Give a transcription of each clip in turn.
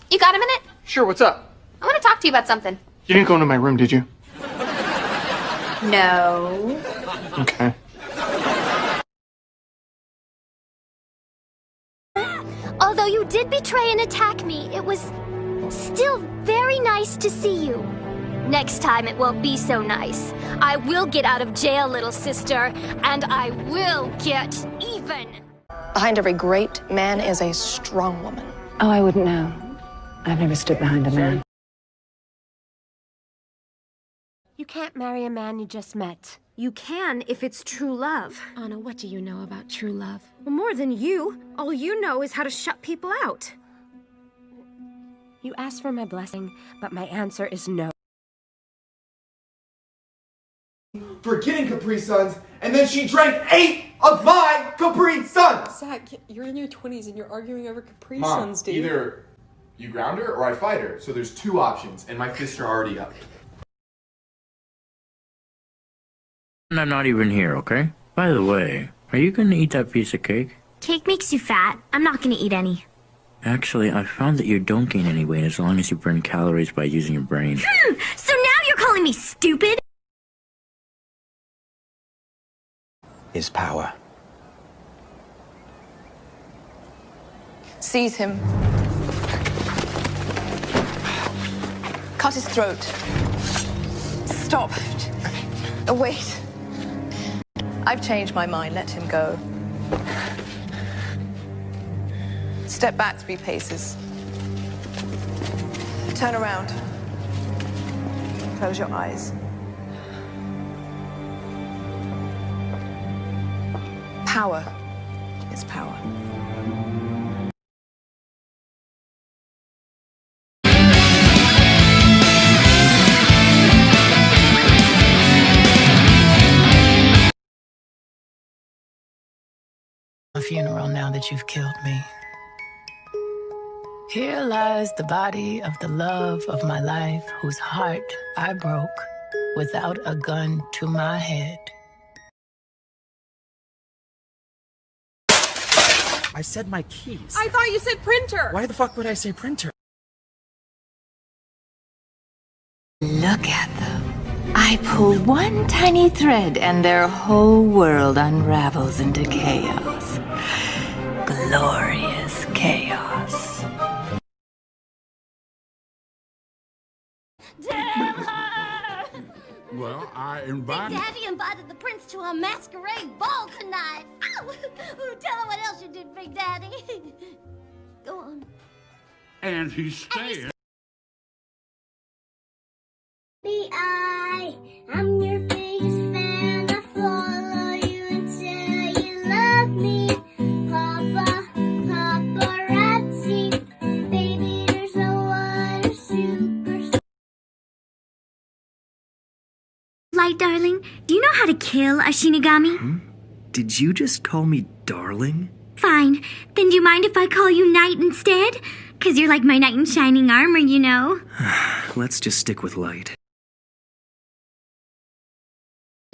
You got a minute? Sure, what's up? I want to talk to you about something. You didn't go into my room, did you? No. Okay. Although you did betray and attack me, it was still very nice to see you. Next time it won't be so nice. I will get out of jail, little sister, and I will get even. Behind every great man is a strong woman. Oh, I wouldn't know. I've never stood behind a man. You can't marry a man you just met. You can if it's true love. Anna, what do you know about true love? Well, more than you. All you know is how to shut people out. You asked for my blessing, but my answer is no. For getting Capri Suns, and then she drank 8 of my Capri Suns! Zach, you're in your 20s and you're arguing over Capri Mom, Suns, dude. either you ground her or I fight her. So there's 2 options, and my fists are already up. And I'm not even here, okay? By the way, are you gonna eat that piece of cake? Cake makes you fat. I'm not gonna eat any. Actually, I found that you don't gain any weight as long as you burn calories by using your brain. So now you're calling me stupid? Is power. Seize him. Cut his throat. Stop. Oh, wait. I've changed my mind. Let him go. Step back 3 paces. Turn around. Close your eyes. Power is power. A funeral now that you've killed me. Here lies the body of the love of my life, whose heart I broke without a gun to my head. I said my keys. I thought you said printer. Why the fuck would I say printer? Look at them. I pull one tiny thread and their whole world unravels into chaos. Glorious chaos. Well, I invited... Daddy invited the prince to a masquerade ball tonight. Ow! Tell him what else you did, Big Daddy. Go on. And he's staying... I'm your biggest fan. I follow you until you love me. Papa, paparazzi. Baby, there's no other super. Light, darling, do you know how to kill a Shinigami? Did you just call me darling? Fine. Then do you mind if I call you Knight instead? 'Cause you're like my knight in shining armor, you know. Let's just stick with light.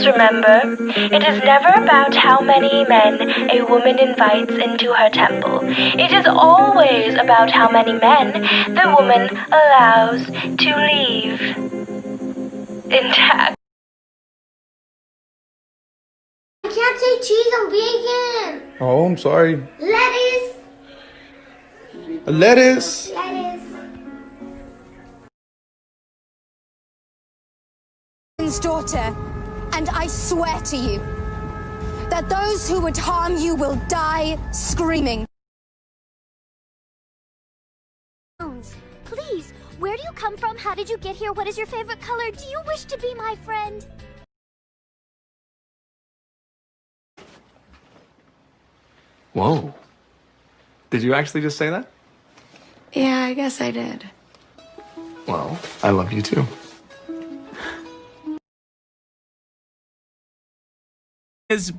Remember, it is never about how many men a woman invites into her temple. It is always about how many men the woman allows to leave intact. I can't say cheese or bacon. Oh, I'm sorry. Lettuce. Lettuce. Daughter, and I swear to you that those who would harm you will die screaming. Please, where do you come from? How did you get here? What is your favorite color? Do you wish to be my friend? Whoa. Did you actually just say that? Yeah, I guess I did. Well, I love you too.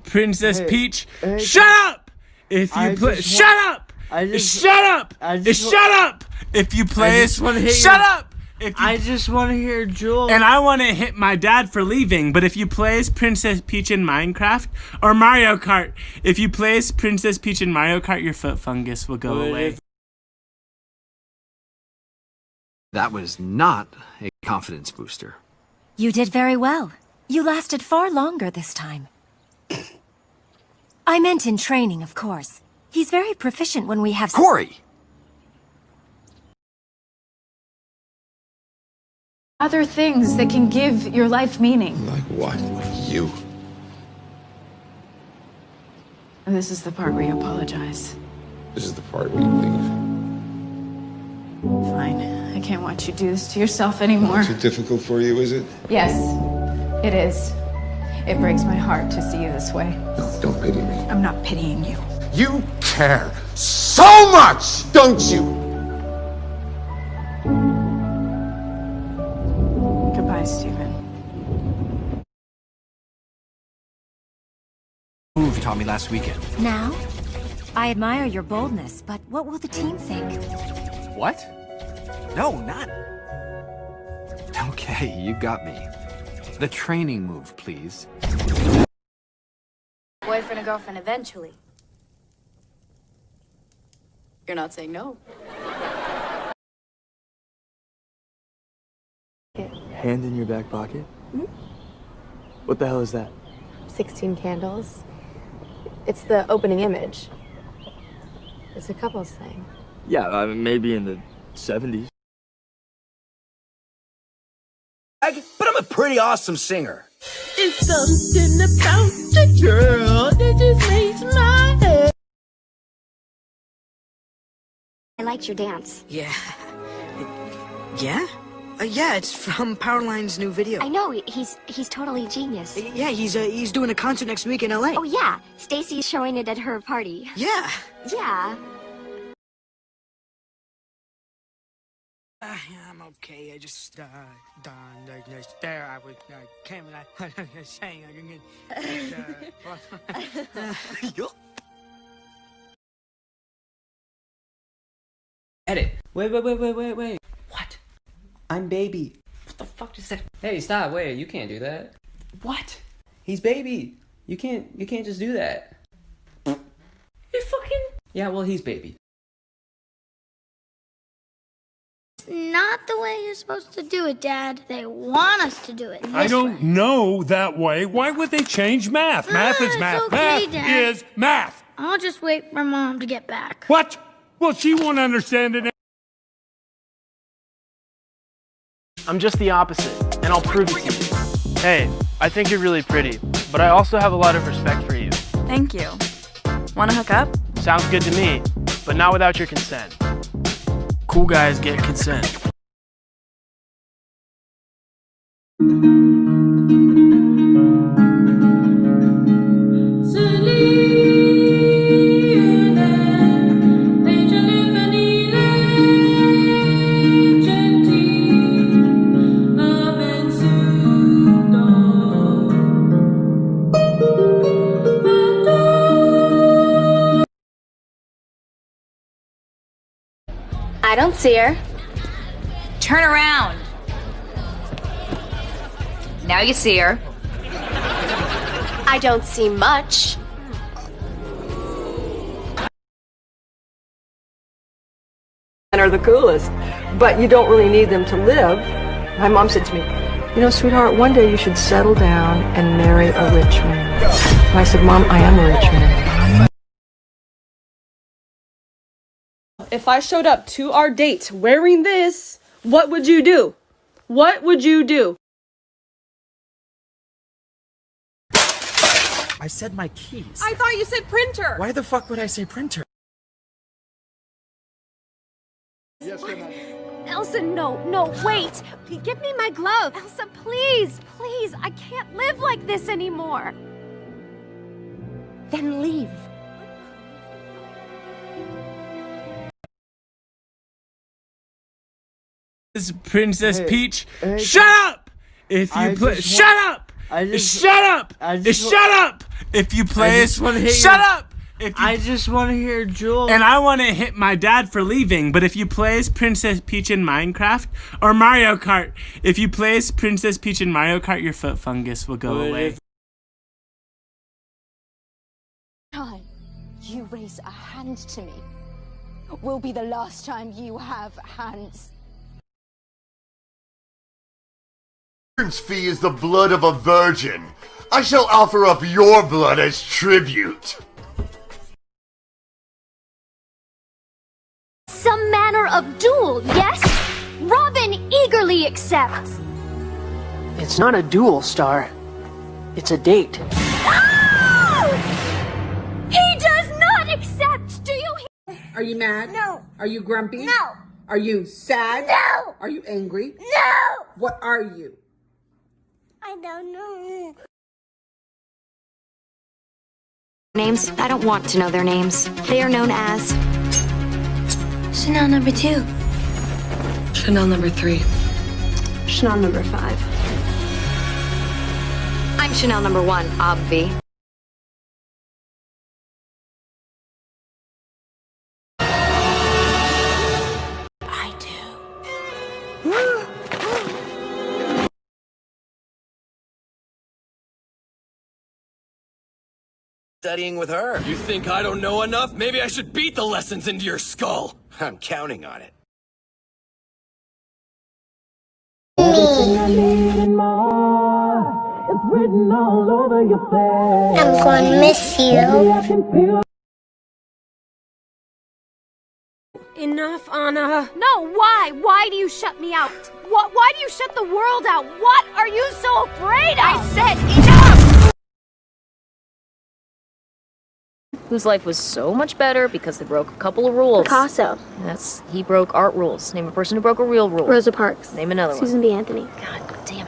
Princess Peach, shut up! If you play, shut up! Shut up! Shut up! If you play, shut up! I just want to hear Jewel. And I want to hit my dad for leaving. But if you play as Princess Peach in Minecraft or Mario Kart, if you play as Princess Peach in Mario Kart, your foot fungus will go away. That was not a confidence booster. You did very well. You lasted far longer this time. I meant in training, of course. He's very proficient when we have— Corey! Other things that can give your life meaning. Like what? You. And this is the part where you apologize. This is the part where you leave. Fine. I can't watch you do this to yourself anymore. Too difficult for you, is it? Yes, it is. It breaks my heart to see you this way. No, don't pity me. I'm not pitying you. You care so much, don't you? Goodbye, Stephen. Move you taught me last weekend. Now? I admire your boldness, but what will the team think? What? No, not... Okay, you got me. The training move, please. Boyfriend or girlfriend eventually. You're not saying no. Hand in your back pocket? Hmm? What the hell is that? 16 candles. It's the opening image. It's a couple's thing. Yeah, maybe in the 70s. But I'm a pretty awesome singer. It's something about the girl that just makes my head. I liked your dance. Yeah. Yeah? Yeah, it's from Powerline's new video. I know, he's totally genius. Yeah, he's doing a concert next week in LA. Oh yeah, Stacy's showing it at her party. Yeah. Yeah. I'm okay. I just there I was came and I sang Edit. Wait. What? I'm baby. What the fuck is that? Hey, stop. Wait, you can't do that. What? He's baby. You can't just do that. You fucking... Yeah, well, he's baby. Not the way you're supposed to do it, Dad. They want us to do it this I don't way. know that way. Why would they change math? Math is math. It's okay, Math Dad. is math. I'll just wait for Mom to get back. What? Well, she won't understand it. I'm just the opposite, and I'll prove it to you. Hey, I think you're really pretty, but I also have a lot of respect for you. Thank you. Wanna hook up? Sounds good to me, but not without your consent. Cool guys get consent. I don't see her. Turn around. Now you see her. I don't see much. Men are the coolest, but you don't really need them to live. My mom said to me, you know, sweetheart, one day you should settle down and marry a rich man. And I said, Mom, I am a rich man. If I showed up to our date wearing this, what would you do? What would you do? I said my keys. I thought you said printer. Why the fuck would I say printer? Yes, Elsa, no, wait. Give me my glove. Elsa, please. I can't live like this anymore. Then leave. Princess Peach, shut up! If you play, shut up! Shut up! Shut up! If you play, shut up! I just want to hear Jewel. And I want to hit my dad for leaving, but if you play as Princess Peach in Minecraft or Mario Kart, if you play as Princess Peach in Mario Kart, your foot fungus will go away. Time you raise a hand to me will be the last time you have hands. Entrance fee is the blood of a virgin. I shall offer up your blood as tribute. Some manner of duel, yes? Robin eagerly accepts. It's not a duel, Star. It's a date. No! He does not accept! Do you hear? Are you mad? No. Are you grumpy? No. Are you sad? No. Are you angry? No! What are you? I don't know. Names? I don't want to know their names. They are known as... Chanel number 2. Chanel number 3. Chanel number 5. I'm Chanel number 1, obvi. Studying with her. You think I don't know enough? Maybe I should beat the lessons into your skull. I'm counting on it. I'm going to miss you. Enough, Anna. No, why? Why do you shut me out? Why do you shut the world out? What are you so afraid of? I said enough! Whose life was so much better because they broke a couple of rules. Picasso. He broke art rules. Name a person who broke a real rule. Rosa Parks. Name another Susan B. Anthony. God damn